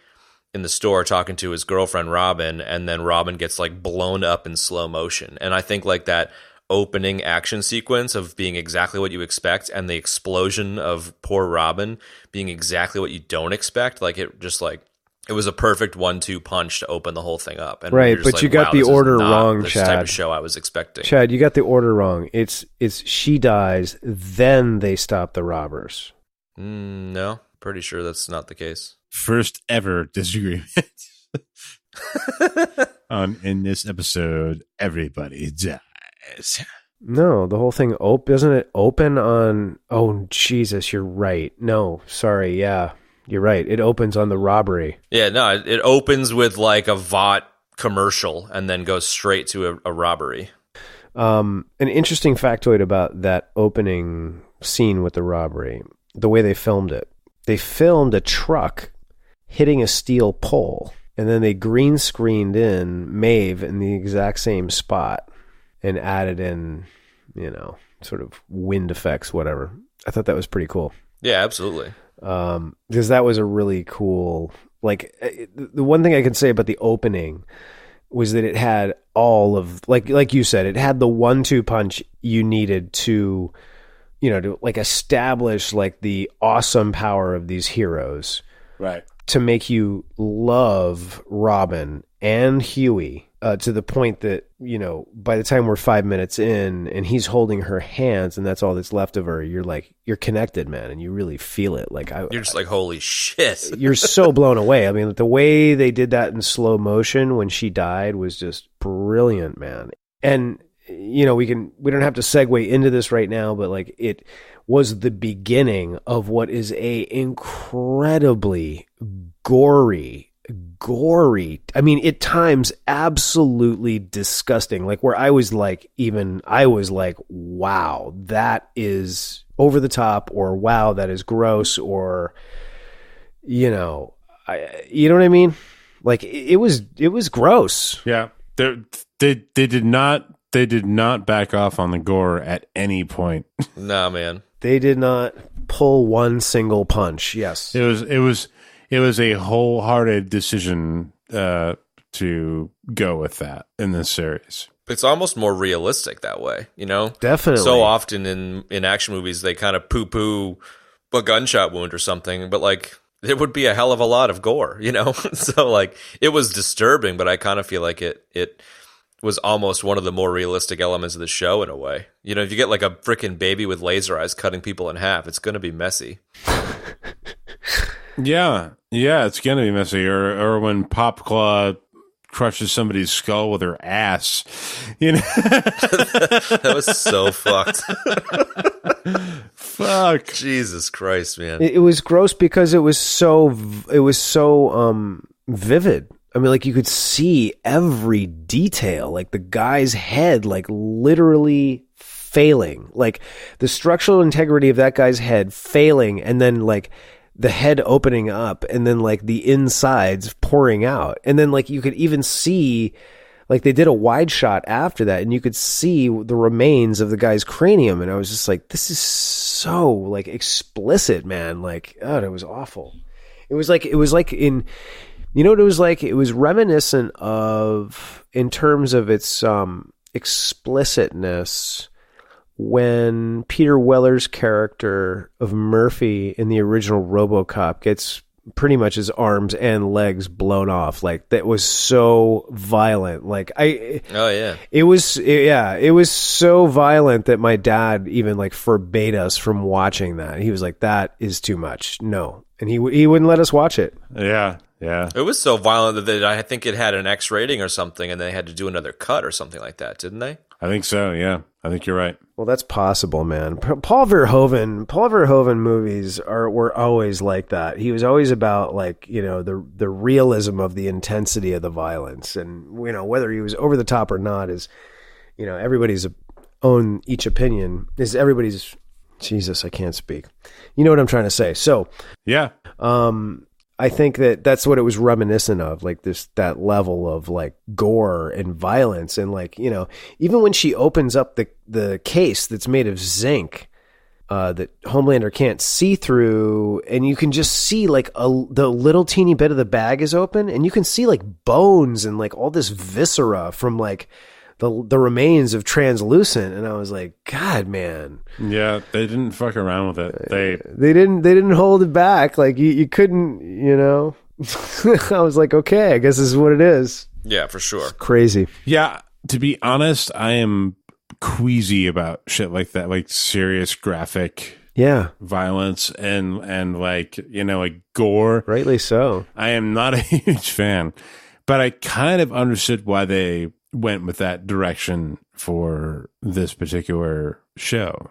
in the store talking to his girlfriend Robin, and then Robin gets like blown up in slow motion. And I think like that opening action sequence of being exactly what you expect and the explosion of poor Robin being exactly what you don't expect, like it was a perfect 1-2 punch to open the whole thing up. And right, but like, you got the order wrong, this Chad. type of show I was expecting. Chad, you got the order wrong. It's she dies, then they stop the robbers. No, pretty sure that's not the case. First ever disagreement in this episode. Everybody dies. No, the whole thing doesn't it open on? Oh Jesus, you're right. No, sorry, yeah, you're right. It opens on the robbery. Yeah, no, it opens with like a Vought commercial and then goes straight to a robbery. An interesting factoid about that opening scene with the robbery: the way they filmed it. They filmed a truck hitting a steel pole, and then they green screened in Maeve in the exact same spot and added in, sort of wind effects, whatever. I thought that was pretty cool. Yeah, absolutely. Because that was a really cool, like, the one thing I can say about the opening was that it had all of, like you said, it had the 1-2 punch you needed to like establish like the awesome power of these heroes. Right. To make you love Robin and Huey to the point that, by the time we're 5 minutes in and he's holding her hands and that's all that's left of her, you're connected, man, and you really feel it. Like you're just like, holy shit. You're so blown away. I mean, the way they did that in slow motion when she died was just brilliant, man. And we don't have to segue into this right now, but like it was the beginning of what is a incredibly gory, I mean, at times absolutely disgusting, like where I was like, wow, that is over the top, or wow, that is gross, or you know what I mean? Like it was gross. Yeah. They did not back off on the gore at any point. Nah, man. They did not pull one single punch. Yes. It was a wholehearted decision to go with that in this series. It's almost more realistic that way, Definitely. So often in action movies, they kind of poo-poo a gunshot wound or something, but like it would be a hell of a lot of gore, So like it was disturbing, but I kind of feel like it was almost one of the more realistic elements of the show in a way. If you get like a freaking baby with laser eyes cutting people in half, it's going to be messy. Yeah, it's going to be messy. Or when Pop Claw crushes somebody's skull with her ass. That was so fucked. Fuck. Jesus Christ, man. It was gross because it was so vivid. I mean, like you could see every detail, like the guy's head, like literally failing, like the structural integrity of that guy's head failing, and then like the head opening up, and then like the insides pouring out, and then like you could even see, like they did a wide shot after that, and you could see the remains of the guy's cranium, and I was just like, this is so like explicit, man. Like, oh, it was awful. It was like in. You know what it was like? It was reminiscent of, in terms of its explicitness, when Peter Weller's character of Murphy in the original RoboCop gets pretty much his arms and legs blown off. Like, that was so violent. Like, Oh yeah. it was so violent that my dad even like forbade us from watching that. He was like, that is too much. No. And he wouldn't let us watch it. Yeah. Yeah. It was so violent that I think it had an X rating or something, and they had to do another cut or something like that, didn't they? I think so. Yeah. I think you're right. Well, that's possible, man. Paul Verhoeven movies were always like that. He was always about, like, you know, the realism of the intensity of the violence, and, you know, whether he was over the top or not is, you know, everybody's own each opinion is everybody's. Jesus, I can't speak. You know what I'm trying to say. So, Yeah. I think that's what it was reminiscent of, like that level of like gore and violence. And, like, you know, even when she opens up the case that's made of zinc, that Homelander can't see through, and you can just see like the little teeny bit of the bag is open, and you can see like bones and like all this viscera from like the remains of Translucent. And I was like, God, man. Yeah. They didn't fuck around with it. They didn't hold it back. Like, you couldn't, you know. I was like, okay, I guess this is what it is. Yeah, for sure. It's crazy. Yeah. To be honest, I am queasy about shit like that, like serious graphic violence and like, you know, like gore. Rightly so. I am not a huge fan, but I kind of understood why they went with that direction for this particular show.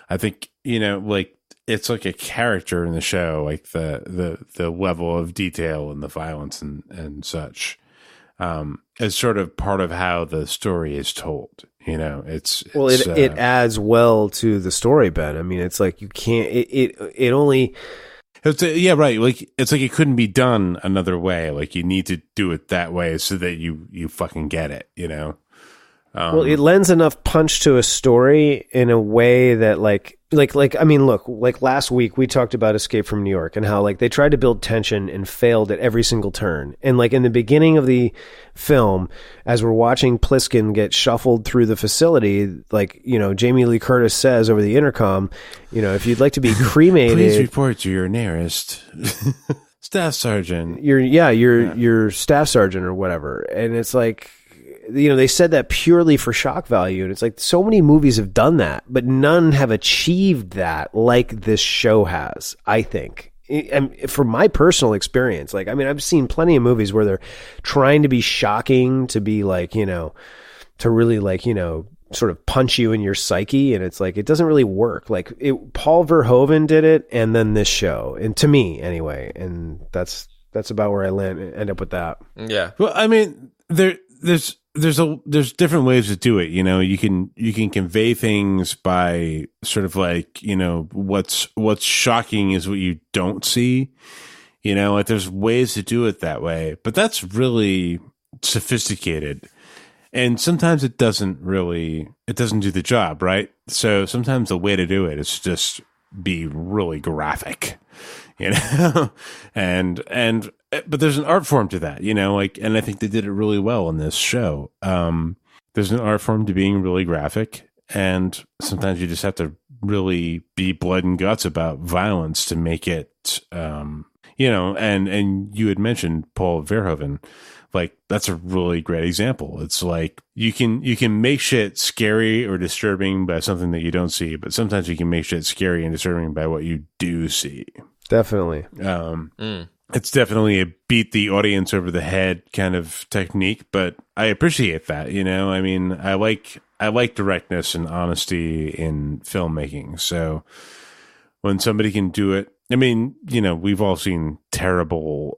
I think, you know, like, it's like a character in the show, like the level of detail and the violence and such, is sort of part of how the story is told. You know, it adds well to the story, Ben. I mean, it's like you can't. It only. Yeah, right. Like, it's like it couldn't be done another way. Like, you need to do it that way so that you fucking get it, you know? Well, it lends enough punch to a story in a way that like, I mean, look, like last week we talked about Escape from New York and how like they tried to build tension and failed at every single turn. And like in the beginning of the film, as we're watching Pliskin get shuffled through the facility, like, you know, Jamie Lee Curtis says over the intercom, you know, if you'd like to be cremated, please report to your nearest staff sergeant. Your staff sergeant or whatever. And it's like, you know, they said that purely for shock value, and it's like so many movies have done that, but none have achieved that like this show has, I think. And from my personal experience, like, I mean, I've seen plenty of movies where they're trying to be shocking, to be like, you know, to really like, you know, sort of punch you in your psyche, and it's like it doesn't really work. Like, Paul Verhoeven did it, and then this show, and to me anyway, and that's about where I end up with that. Yeah. Well, I mean, there's different ways to do it. You know, you can convey things by sort of like, you know, what's shocking is what you don't see. You know, like there's ways to do it that way, but that's really sophisticated. And sometimes it doesn't do the job, right? So sometimes the way to do it is just be really graphic, you know, but there's an art form to that, you know, like, and I think they did it really well in this show. There's an art form to being really graphic, and sometimes you just have to really be blood and guts about violence to make it, you know, and you had mentioned Paul Verhoeven. Like, that's a really great example. It's like you can make shit scary or disturbing by something that you don't see, but sometimes you can make shit scary and disturbing by what you do see. Definitely. It's definitely a beat the audience over the head kind of technique, but I appreciate that, you know? I mean, I like directness and honesty in filmmaking. So when somebody can do it, I mean, you know, we've all seen terrible,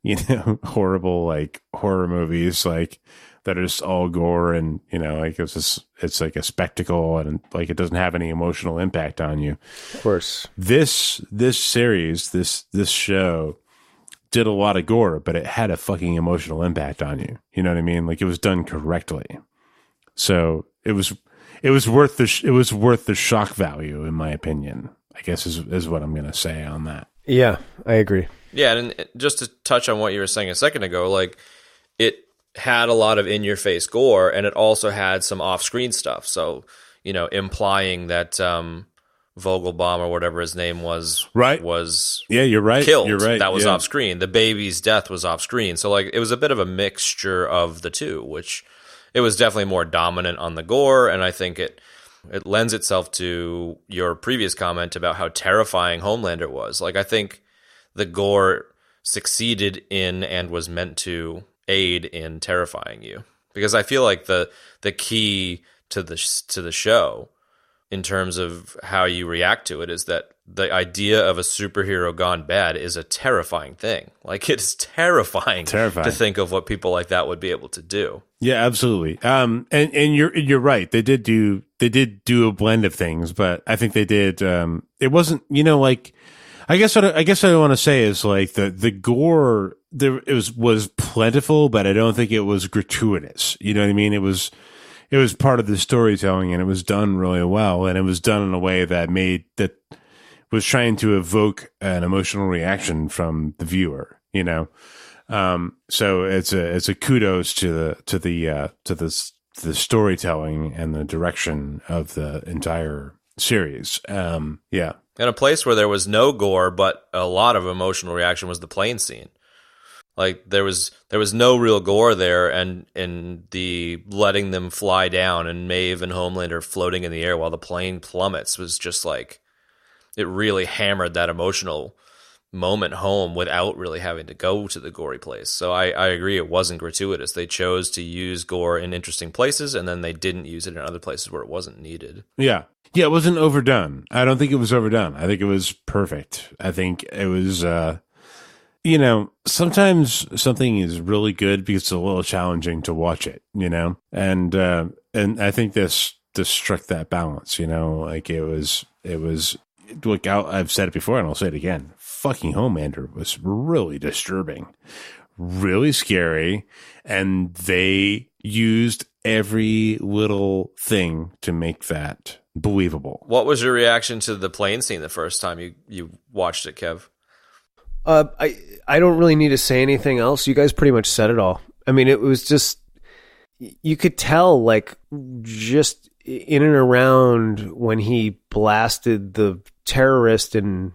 you know, horrible, like, horror movies, like, that are just all gore and, you know, like, it's like a spectacle and, like, it doesn't have any emotional impact on you. Of course. This series, this show did a lot of gore, but it had a fucking emotional impact on you. You know what I mean? Like, it was done correctly. So it was worth the shock value, in my opinion, I guess is what I'm going to say on that. Yeah, I agree. Yeah, and just to touch on what you were saying a second ago, like, it had a lot of in-your-face gore, and it also had some off-screen stuff. So, you know, implying that Vogelbaum or whatever his name was, Right. was Yeah, you're right. killed. You're right. That was yeah. off screen. The baby's death was off screen. So like it was a bit of a mixture of the two, which it was definitely more dominant on the gore, and I think it lends itself to your previous comment about how terrifying Homelander was. Like I think the gore succeeded in and was meant to aid in terrifying you, because I feel like the key to the show in terms of how you react to it is that the idea of a superhero gone bad is a terrifying thing. Like it's terrifying to think of what people like that would be able to do. Yeah, absolutely. And you're right. They did do a blend of things, but I think they did. It wasn't, like, I guess what I want to say is like the gore there was plentiful, but I don't think it was gratuitous. You know what I mean? It was part of the storytelling, and it was done really well, and it was done in a way that was trying to evoke an emotional reaction from the viewer. So it's a kudos to the storytelling and the direction of the entire series. Yeah. And a place where there was no gore, but a lot of emotional reaction was the plane scene. Like there was no real gore there, and in the letting them fly down and Maeve and Homelander floating in the air while the plane plummets was just like, it really hammered that emotional moment home without really having to go to the gory place. So I agree, it wasn't gratuitous. They chose to use gore in interesting places, and then they didn't use it in other places where it wasn't needed. Yeah. Yeah, it wasn't overdone. I don't think it was overdone. I think it was perfect. I think it was, sometimes something is really good because it's a little challenging to watch it, and I think this struck that balance, like it was, look, I've said it before and I'll say it again. Fucking Homelander was really disturbing, really scary, and they used every little thing to make that believable. What was your reaction to the plane scene the first time you watched it, Kev? I don't really need to say anything else. You guys pretty much said it all. I mean, it was just, you could tell, like, just in and around when he blasted the terrorist and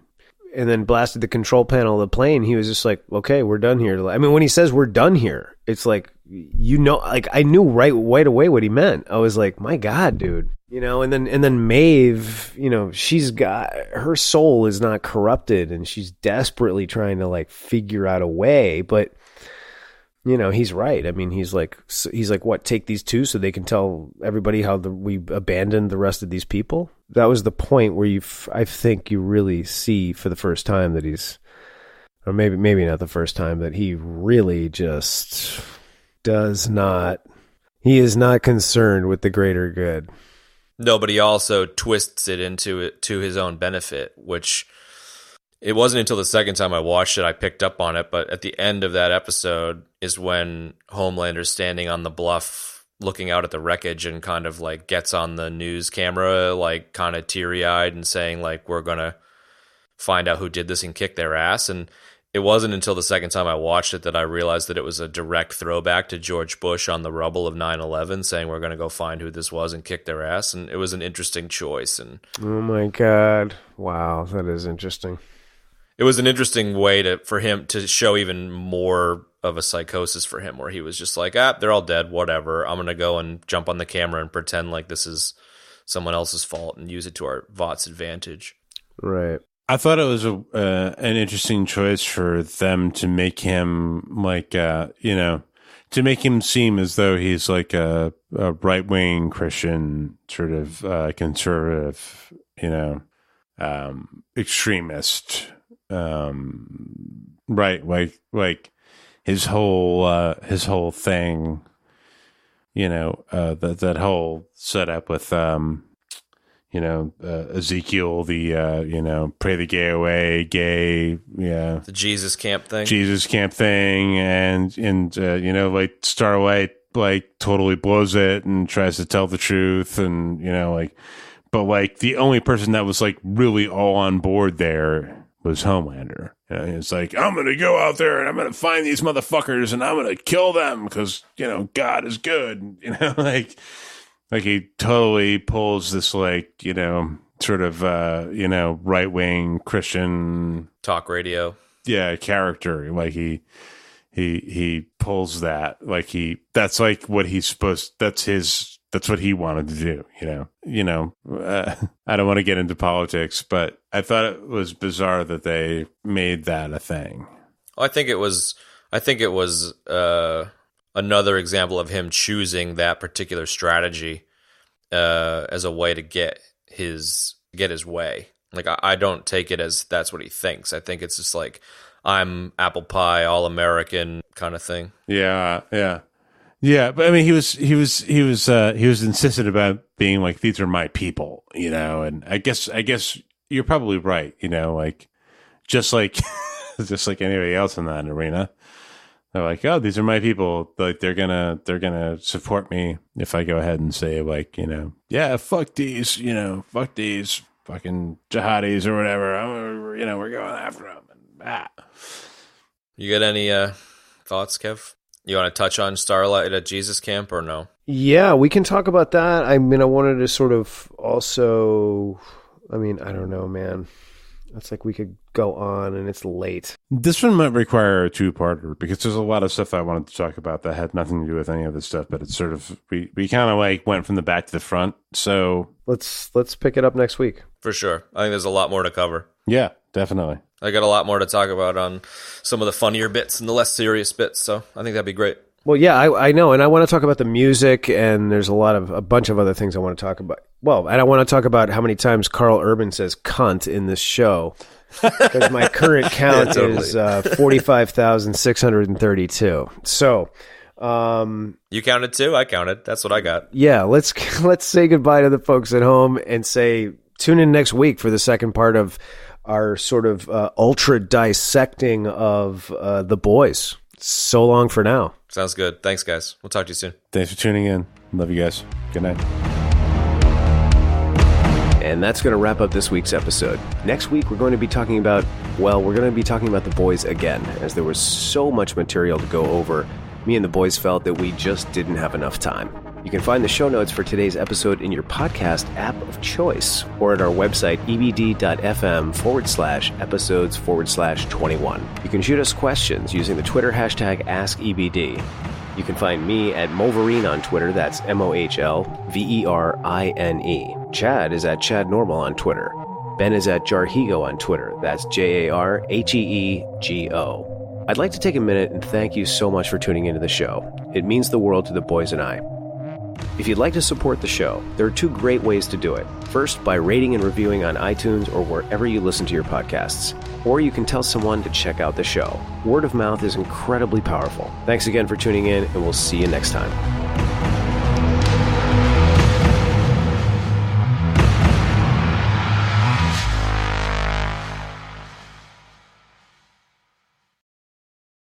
then blasted the control panel of the plane, he was just like, okay, we're done here. I mean, when he says we're done here, it's like, like I knew right away what he meant. I was like, my God, dude. And then Maeve, she's got, her soul is not corrupted, and she's desperately trying to like figure out a way, but he's right. I mean, he's like, what, take these two so they can tell everybody how we abandoned the rest of these people? That was the point where I think you really see for the first time that he's, or maybe not the first time, that he really just he is not concerned with the greater good. No, but he also twists it to his own benefit, which it wasn't until the second time I watched it I picked up on it. But at the end of that episode is when Homelander's standing on the bluff looking out at the wreckage and kind of like gets on the news camera, like kind of teary-eyed and saying like, we're going to find out who did this and kick their ass. And it wasn't until the second time I watched it that I realized that it was a direct throwback to George Bush on the rubble of 9/11 saying we're going to go find who this was and kick their ass. And it was an interesting choice. And oh my God. Wow, that is interesting. It was an interesting way for him to show even more of a psychosis for him, where he was just like, they're all dead, whatever. I'm going to go and jump on the camera and pretend like this is someone else's fault and use it to our Vought's advantage. Right. I thought it was an interesting choice for them to make him like, to make him seem as though he's like a right-wing Christian sort of conservative, extremist, right? Like his whole thing, that whole setup with Ezekiel, pray the gay away, the Jesus camp thing, and like Starlight like totally blows it and tries to tell the truth, and but like the only person that was like really all on board there was Homelander. It's like, I'm gonna go out there and I'm gonna find these motherfuckers and I'm gonna kill them because God is good, like he totally pulls this like, sort of right wing Christian talk radio. Yeah, character. Like he pulls that. Like that's like what he's supposed. That's what he wanted to do. I don't want to get into politics, but I thought it was bizarre that they made that a thing. I think it was another example of him choosing that particular strategy as a way to get his way. Like I don't take it as that's what he thinks. I think it's just like I'm apple pie, all American kind of thing. Yeah. But I mean, he was insistent about being like, these are my people, and I guess you're probably right. Like just like anybody else in that arena. They're like, oh, these are my people. Like they're gonna support me if I go ahead and say like, yeah, fuck these fucking jihadis or whatever. We're going after them. You got any thoughts, Kev? You want to touch on Starlight at Jesus Camp or no? Yeah, we can talk about that. I mean, I wanted to sort of also. I mean, I don't know, man. It's like we could go on and it's late. This one might require a two-parter because there's a lot of stuff I wanted to talk about that had nothing to do with any of this stuff, but it's sort of we kind of like went from the back to the front. So let's pick it up next week. For sure. I think there's a lot more to cover. Yeah, definitely. I got a lot more to talk about on some of the funnier bits and the less serious bits, so I think that'd be great. Well, yeah, I know, and I want to talk about the music, and there's a bunch of other things I want to talk about. Well, and I want to talk about how many times Carl Urban says cunt in this show, because my current count is 45,632. So, you counted too? I counted. That's what I got. Yeah, let's say goodbye to the folks at home and say tune in next week for the second part of our sort of ultra dissecting of The Boys. So long for now. Sounds good. Thanks, guys. We'll talk to you soon. Thanks for tuning in. Love you guys. Good night. And that's going to wrap up this week's episode. Next week, we're going to be talking about The Boys again, as there was so much material to go over. Me and the boys felt that we just didn't have enough time. You can find the show notes for today's episode in your podcast app of choice or at our website, ebd.fm/episodes/21. You can shoot us questions using the Twitter hashtag AskEBD. You can find me at Mohlverine on Twitter. That's MOHLVERINE. Chad is at Chad Normal on Twitter. Ben is at Jar Heego on Twitter. That's JARHEEGO. I'd like to take a minute and thank you so much for tuning into the show. It means the world to the boys and I. If you'd like to support the show, there are two great ways to do it. First, by rating and reviewing on iTunes or wherever you listen to your podcasts. Or you can tell someone to check out the show. Word of mouth is incredibly powerful. Thanks again for tuning in, and we'll see you next time.